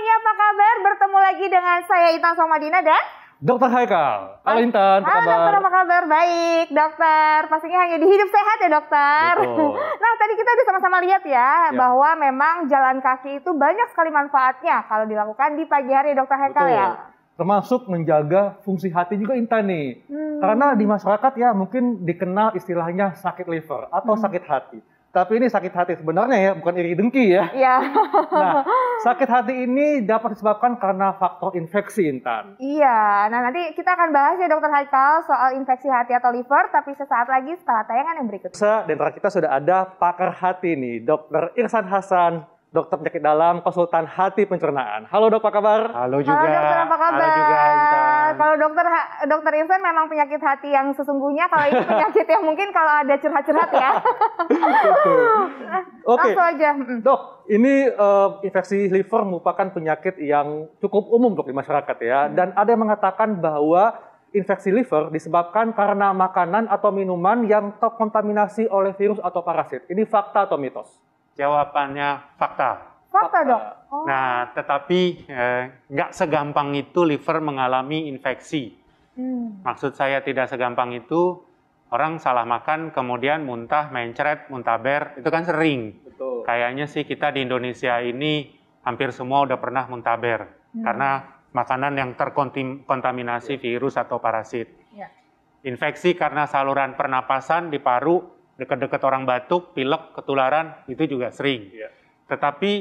semuanya, apa kabar? Bertemu lagi dengan saya Intan Somadina dan Dokter Haikal. Halo Intan, apa kabar? kabar? Dokter, apa kabar? Baik, dokter. Pastinya hanya di Hidup Sehat ya, dokter. Betul. Nah, tadi kita udah sama-sama lihat ya, bahwa memang jalan kaki itu banyak sekali manfaatnya kalau dilakukan di pagi hari, dokter Haikal ya. Termasuk menjaga fungsi hati juga Intan nih. Karena di masyarakat ya mungkin dikenal istilahnya sakit liver atau sakit hati. Tapi ini sakit hati sebenarnya ya, bukan iri dengki ya. Iya. Nah, sakit hati ini dapat disebabkan karena faktor infeksi, Intan. Iya, nah nanti kita akan bahas ya dokter Haikal soal infeksi hati atau liver, tapi sesaat lagi setelah tayangan yang berikut. Di antara kita sudah ada pakar hati nih, Dokter Irsan Hasan, dokter penyakit dalam, konsultan hati pencernaan. Halo dok, apa kabar? Halo juga. Halo dokter, apa kabar? Halo juga, Intan. Kalau dokter Irsan memang penyakit hati yang sesungguhnya, kalau ini penyakit yang mungkin kalau ada curhat-curhat ya. Oke, Langsung aja. dok, ini infeksi liver merupakan penyakit yang cukup umum dok di masyarakat ya. Dan ada yang mengatakan bahwa infeksi liver disebabkan karena makanan atau minuman yang terkontaminasi oleh virus atau parasit. Ini fakta atau mitos? Jawabannya fakta. Fakta dok. Oh. Nah, tetapi nggak segampang itu liver mengalami infeksi. Maksud saya tidak segampang itu, orang salah makan kemudian muntah, mencret, muntaber, itu kan sering. Betul. Kayaknya sih kita di Indonesia ini hampir semua udah pernah muntaber. Karena makanan yang terkontaminasi virus atau parasit. Ya. Infeksi karena saluran pernapasan di paru, dekat-dekat orang batuk, pilek, ketularan, itu juga sering. Tetapi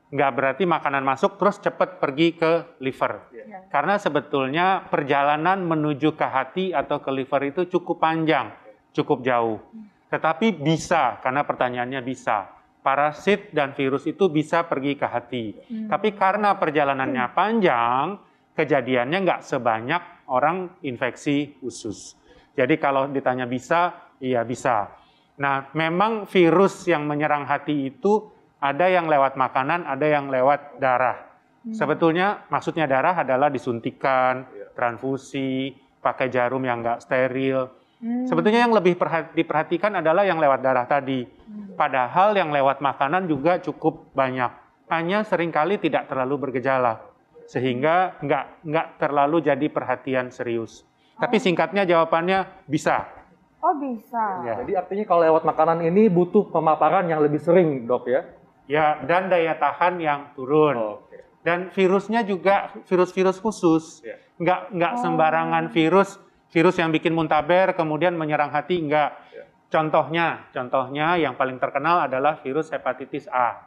nggak berarti makanan masuk terus cepat pergi ke liver. Karena sebetulnya perjalanan menuju ke hati atau ke liver itu cukup panjang, cukup jauh. Tetapi bisa, karena pertanyaannya bisa. Parasit dan virus itu bisa pergi ke hati. Tapi karena perjalanannya panjang, kejadiannya nggak sebanyak orang infeksi usus. Jadi kalau ditanya bisa, iya bisa. Nah, memang virus yang menyerang hati itu ada yang lewat makanan, ada yang lewat darah. Sebetulnya maksudnya darah adalah disuntikan, transfusi, pakai jarum yang nggak steril. Sebetulnya yang lebih diperhatikan adalah yang lewat darah tadi. Padahal yang lewat makanan juga cukup banyak. Hanya seringkali tidak terlalu bergejala. Sehingga nggak terlalu jadi perhatian serius. Tapi singkatnya jawabannya bisa. Oh bisa. Ya. Jadi artinya kalau lewat makanan ini butuh pemaparan yang lebih sering dok ya? Ya, dan daya tahan yang turun. Dan virusnya juga virus-virus khusus. Nggak sembarangan virus yang bikin muntaber kemudian menyerang hati, nggak. Contohnya yang paling terkenal adalah virus hepatitis A.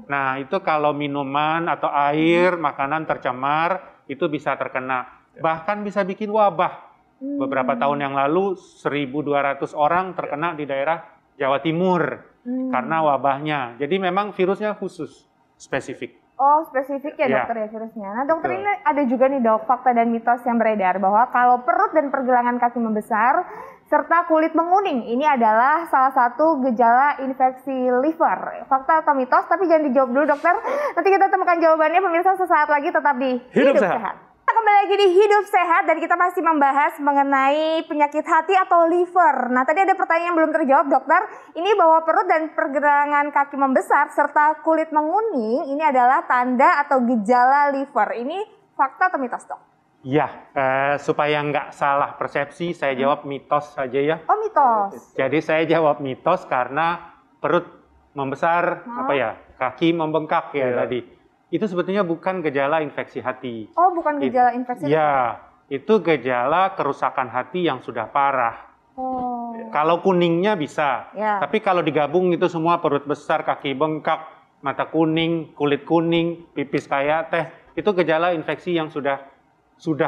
Nah, itu kalau minuman atau air, makanan tercemar, itu bisa terkena. Bahkan bisa bikin wabah. Beberapa tahun yang lalu 1.200 orang terkena di daerah Jawa Timur karena wabahnya. Jadi memang virusnya khusus, spesifik. Oh, spesifik ya dokter ya virusnya. Nah dokter, ini ada juga nih dok fakta dan mitos yang beredar bahwa kalau perut dan pergelangan kaki membesar serta kulit menguning ini adalah salah satu gejala infeksi liver. Fakta atau mitos? Tapi jangan dijawab dulu dokter. Nanti kita temukan jawabannya pemirsa sesaat lagi, tetap di Hidup Sehat. Kita kembali lagi di Hidup Sehat dan kita masih membahas mengenai penyakit hati atau liver. Nah tadi ada pertanyaan yang belum terjawab dokter. Ini bahwa perut dan pergelangan kaki membesar serta kulit menguning ini adalah tanda atau gejala liver. Ini fakta atau mitos dok? Ya, supaya nggak salah persepsi saya jawab mitos saja ya. Oh mitos. Jadi saya jawab mitos karena perut membesar, kaki membengkak ya tadi. Itu sebetulnya bukan gejala infeksi hati. Oh, bukan gejala infeksi hati? Ya, itu gejala kerusakan hati yang sudah parah. Kalau kuningnya bisa, tapi kalau digabung itu semua perut besar, kaki bengkak, mata kuning, kulit kuning, pipis kayak teh, itu gejala infeksi yang sudah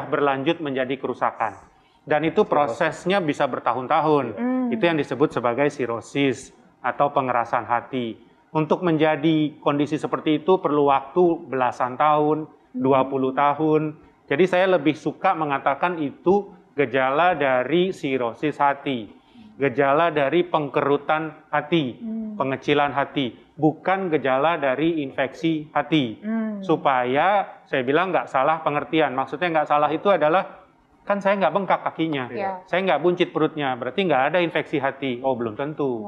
berlanjut menjadi kerusakan. Dan itu prosesnya bisa bertahun-tahun. Itu yang disebut sebagai sirosis atau pengerasan hati. Untuk menjadi kondisi seperti itu perlu waktu belasan tahun, 20 tahun. Jadi saya lebih suka mengatakan itu gejala dari sirosis hati. Gejala dari pengkerutan hati, pengecilan hati. Bukan gejala dari infeksi hati. Supaya saya bilang nggak salah pengertian. Maksudnya nggak salah itu adalah, kan saya nggak bengkak kakinya. Saya nggak buncit perutnya. Berarti nggak ada infeksi hati. Oh belum tentu.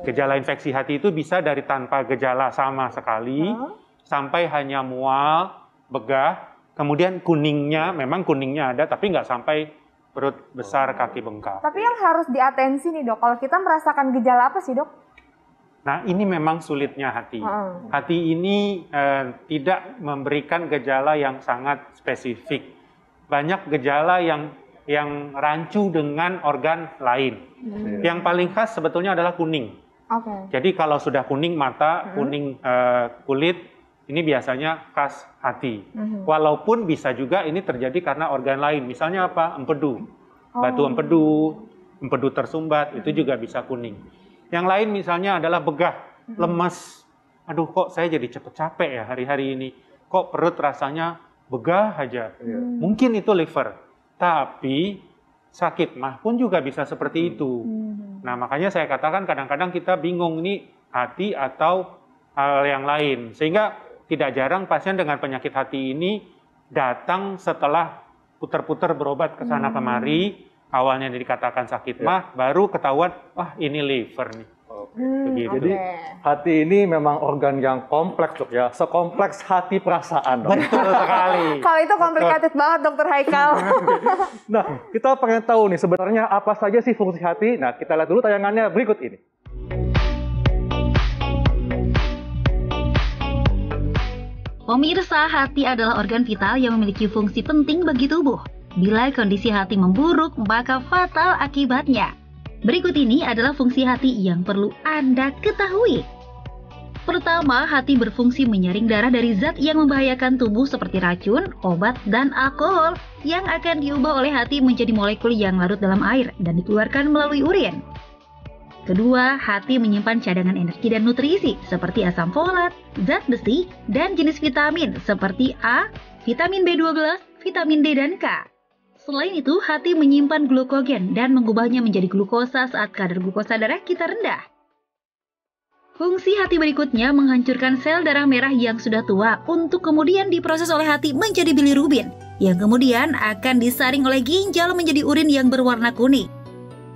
Gejala infeksi hati itu bisa dari tanpa gejala sama sekali, sampai hanya mual, begah, kemudian kuningnya, memang kuningnya ada, tapi nggak sampai perut besar, kaki bengkak. Tapi yang harus diatensi nih dok, kalau kita merasakan gejala apa sih dok? Nah, ini memang sulitnya hati. Hati ini tidak memberikan gejala yang sangat spesifik. Banyak gejala yang rancu dengan organ lain. Yang paling khas sebetulnya adalah kuning. Jadi kalau sudah kuning mata, kuning kulit, ini biasanya khas hati. Walaupun bisa juga ini terjadi karena organ lain. Misalnya apa? Empedu. Batu empedu tersumbat, itu juga bisa kuning. Yang lain misalnya adalah begah, lemes. Aduh kok saya jadi cepet capek ya hari-hari ini. Kok perut rasanya begah aja. Mungkin itu liver. Tapi sakit mah pun juga bisa seperti itu. Nah makanya saya katakan kadang-kadang kita bingung ini hati atau hal yang lain. Sehingga tidak jarang pasien dengan penyakit hati ini datang setelah putar-putar berobat ke sana kemari. Awalnya dikatakan sakit mah, baru ketahuan, wah ini liver nih. Jadi hati ini memang organ yang kompleks dok ya, sekompleks hati perasaan dok. Betul sekali. Kalau itu complicated banget dokter Haikal. Nah, kita pengen tahu nih sebenarnya apa saja sih fungsi hati. Nah, kita lihat dulu tayangannya berikut ini. Pemirsa, hati adalah organ vital yang memiliki fungsi penting bagi tubuh. Bila kondisi hati memburuk, maka fatal akibatnya. Berikut ini adalah fungsi hati yang perlu Anda ketahui. Pertama, hati berfungsi menyaring darah dari zat yang membahayakan tubuh seperti racun, obat, dan alkohol yang akan diubah oleh hati menjadi molekul yang larut dalam air dan dikeluarkan melalui urin. Kedua, hati menyimpan cadangan energi dan nutrisi seperti asam folat, zat besi, dan jenis vitamin seperti A, vitamin B12, vitamin D, dan K. Selain itu, hati menyimpan glukogen dan mengubahnya menjadi glukosa saat kadar glukosa darah kita rendah. Fungsi hati berikutnya menghancurkan sel darah merah yang sudah tua untuk kemudian diproses oleh hati menjadi bilirubin, yang kemudian akan disaring oleh ginjal menjadi urin yang berwarna kuning.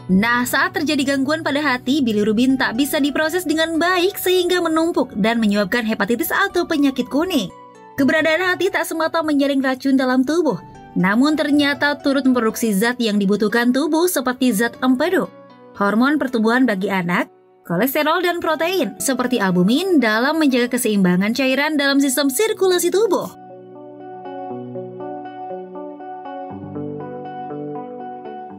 Nah, saat terjadi gangguan pada hati, bilirubin tak bisa diproses dengan baik sehingga menumpuk dan menyebabkan hepatitis atau penyakit kuning. Keberadaan hati tak semata menyaring racun dalam tubuh, namun ternyata turut memproduksi zat yang dibutuhkan tubuh seperti zat empedu, hormon pertumbuhan bagi anak, kolesterol dan protein seperti albumin dalam menjaga keseimbangan cairan dalam sistem sirkulasi tubuh.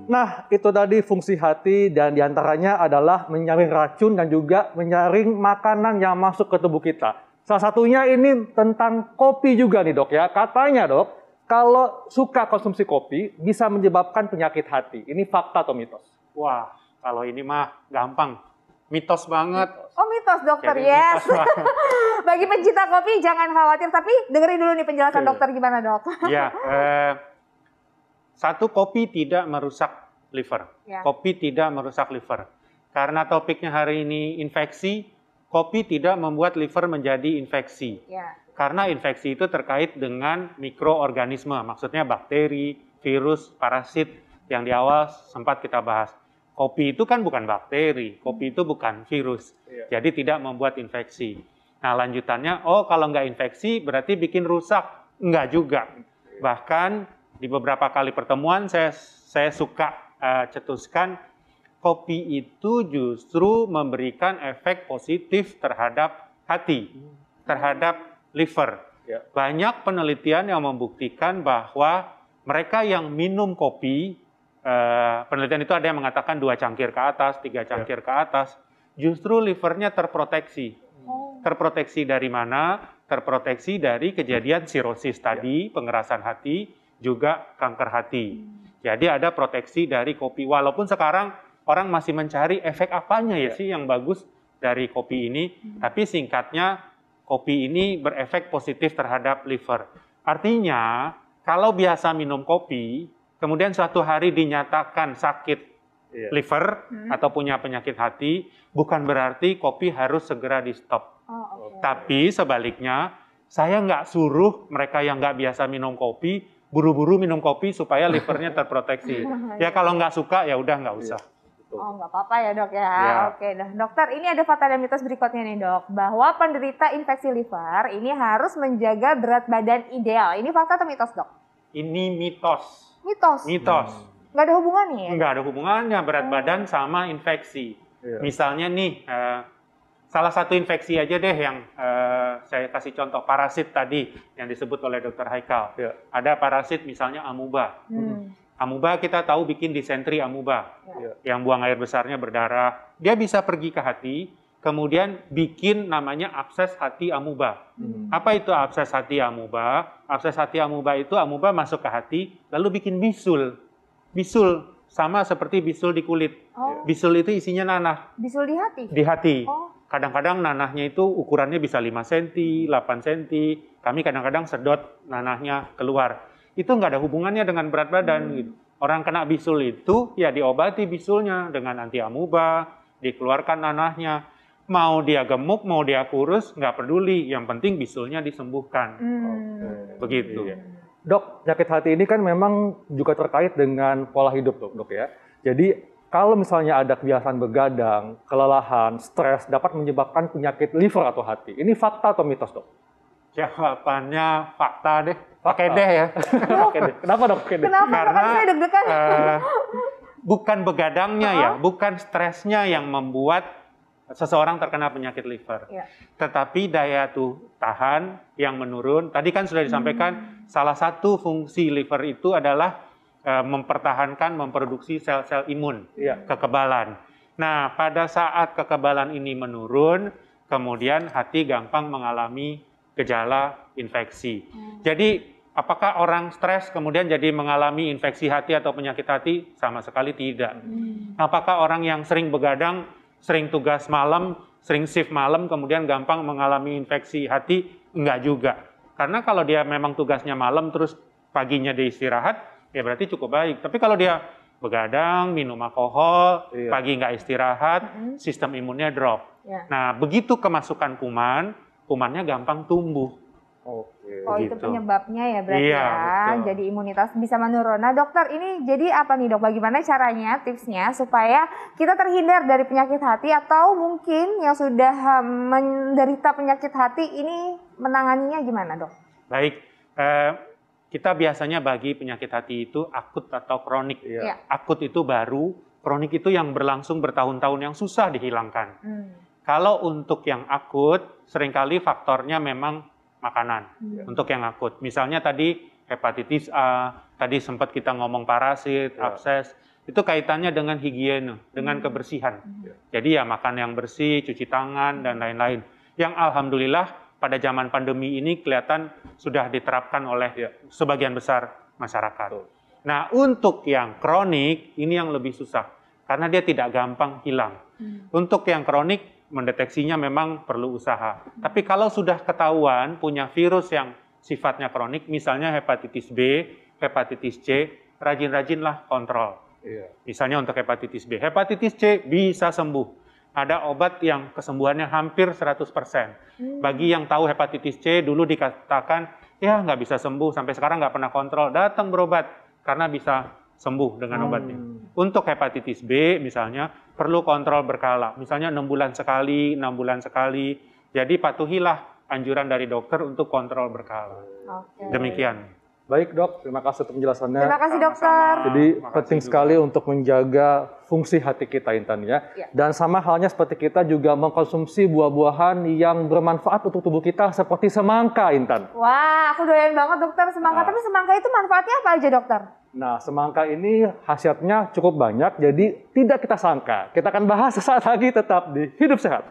Nah, itu tadi fungsi hati dan diantaranya adalah menyaring racun dan juga menyaring makanan yang masuk ke tubuh kita. Salah satunya ini tentang kopi juga nih dok ya. Katanya dok, kalau suka konsumsi kopi bisa menyebabkan penyakit hati. Ini fakta atau mitos? Wah, kalau ini mah gampang. Mitos banget. Oh mitos dokter, Jadi yes. mitos Bagi pencinta kopi jangan khawatir, tapi dengerin dulu nih penjelasan dokter gimana dok. Ya, satu, kopi tidak merusak liver. Kopi tidak merusak liver. Karena topiknya hari ini infeksi, kopi tidak membuat liver menjadi infeksi. Karena infeksi itu terkait dengan mikroorganisme, maksudnya bakteri, virus, parasit yang di awal sempat kita bahas. Kopi itu kan bukan bakteri, kopi itu bukan virus, jadi tidak membuat infeksi. Nah lanjutannya, oh kalau nggak infeksi berarti bikin rusak. Enggak juga. Bahkan di beberapa kali pertemuan saya suka cetuskan, kopi itu justru memberikan efek positif terhadap hati, terhadap liver. Banyak penelitian yang membuktikan bahwa mereka yang minum kopi, penelitian itu ada yang mengatakan 2 cangkir ke atas, 3 cangkir ke atas, justru livernya terproteksi. Terproteksi dari mana? Terproteksi dari kejadian sirosis tadi, pengerasan hati, juga kanker hati. Jadi ada proteksi dari kopi. Walaupun sekarang orang masih mencari efek apanya ya sih yang bagus dari kopi ini, tapi singkatnya, kopi ini berefek positif terhadap liver. Artinya, kalau biasa minum kopi, kemudian suatu hari dinyatakan sakit liver atau punya penyakit hati, bukan berarti kopi harus segera di-stop. Tapi sebaliknya, saya nggak suruh mereka yang nggak biasa minum kopi, buru-buru minum kopi supaya livernya terproteksi. Ya kalau nggak suka, ya udah nggak usah. Oh, nggak apa-apa ya dok ya. Ya. Oke, nah dokter, ini ada fakta dan mitos berikutnya nih dok, bahwa penderita infeksi liver ini harus menjaga berat badan ideal. Ini fakta atau mitos dok? Ini mitos. Mitos. Mitos. Nggak ada hubungannya ya? Nggak ada hubungannya berat badan sama infeksi. Iya. Misalnya nih, salah satu infeksi aja deh yang saya kasih contoh, parasit tadi yang disebut oleh Dr. Haikal. Iya. Ada parasit misalnya amuba. Amuba kita tahu bikin disentri amuba, yang buang air besarnya berdarah. Dia bisa pergi ke hati, kemudian bikin namanya abses hati amuba. Apa itu abses hati amuba? Abses hati amuba itu amuba masuk ke hati, lalu bikin bisul. Bisul sama seperti bisul di kulit. Oh. Bisul itu isinya nanah Bisul di hati? di hati. Oh. Kadang-kadang nanahnya itu ukurannya bisa 5 cm, 8 cm. Kami kadang-kadang sedot nanahnya keluar. Itu nggak ada hubungannya dengan berat badan. Gitu. Orang kena bisul itu, ya diobati bisulnya dengan anti amuba, dikeluarkan nanahnya. Mau dia gemuk, mau dia kurus, nggak peduli. Yang penting bisulnya disembuhkan. Begitu. Iya. Dok, penyakit hati ini kan memang juga terkait dengan pola hidup dok ya. Jadi kalau misalnya ada kebiasaan begadang, kelelahan, stres dapat menyebabkan penyakit liver atau hati. Ini fakta atau mitos dok? Jawabannya fakta deh. Pakai deh ya. Oke deh. Kenapa dok? Oke deh. Kenapa? Karena, Saya deg-degan. Bukan begadangnya ya, bukan stresnya yang membuat seseorang terkena penyakit liver. Iya. Tetapi daya tahan yang menurun. Tadi kan sudah disampaikan, salah satu fungsi liver itu adalah mempertahankan, memproduksi sel-sel imun, kekebalan. Nah, pada saat kekebalan ini menurun, kemudian hati gampang mengalami gejala infeksi. Jadi, apakah orang stres kemudian jadi mengalami infeksi hati atau penyakit hati? Sama sekali tidak. Apakah orang yang sering begadang, sering tugas malam, sering shift malam, kemudian gampang mengalami infeksi hati? Enggak juga. Karena kalau dia memang tugasnya malam, terus paginya dia istirahat, ya berarti cukup baik. Tapi kalau dia begadang, minum alkohol, pagi nggak istirahat, sistem imunnya drop. Nah, begitu kemasukan kuman, kumannya gampang tumbuh. Oke. Oh, itu penyebabnya ya berarti Iya, ya. betul. Jadi imunitas bisa menurun. Nah dokter, ini jadi apa nih dok? Bagaimana caranya, tipsnya supaya kita terhindar dari penyakit hati, atau mungkin yang sudah menderita penyakit hati ini menanganinya gimana dok? Baik, kita biasanya bagi penyakit hati itu akut atau kronik. Iya. Akut itu baru, kronik itu yang berlangsung bertahun-tahun yang susah dihilangkan. Kalau untuk yang akut, seringkali faktornya memang makanan. Untuk yang akut, misalnya tadi hepatitis A, tadi sempat kita ngomong parasit, abses, itu kaitannya dengan higiene, dengan kebersihan. Jadi ya makan yang bersih, cuci tangan, dan lain-lain. Yang alhamdulillah pada zaman pandemi ini kelihatan sudah diterapkan oleh sebagian besar masyarakat. Nah, untuk yang kronik, ini yang lebih susah, karena dia tidak gampang hilang. Untuk yang kronik, mendeteksinya memang perlu usaha. Tapi kalau sudah ketahuan punya virus yang sifatnya kronik, misalnya hepatitis B, hepatitis C, rajin-rajinlah kontrol. Misalnya untuk hepatitis B. Hepatitis C bisa sembuh. Ada obat yang kesembuhannya hampir 100%. Bagi yang tahu hepatitis C, dulu dikatakan, ya nggak bisa sembuh, sampai sekarang nggak pernah kontrol, datang berobat, karena bisa sembuh dengan obatnya. Untuk hepatitis B misalnya, perlu kontrol berkala. Misalnya 6 bulan sekali, 6 bulan sekali. Jadi patuhilah anjuran dari dokter untuk kontrol berkala. Demikian. Baik dok, terima kasih untuk penjelasannya. Terima kasih dokter. Jadi penting sekali untuk menjaga fungsi hati kita Intan ya. Dan sama halnya seperti kita juga mengkonsumsi buah-buahan yang bermanfaat untuk tubuh kita seperti semangka Intan. Wah, aku doyan banget dokter semangka. Tapi semangka itu manfaatnya apa aja dokter? Nah, semangka ini khasiatnya cukup banyak, jadi tidak kita sangka. Kita akan bahas sesaat lagi, tetap di Hidup Sehat.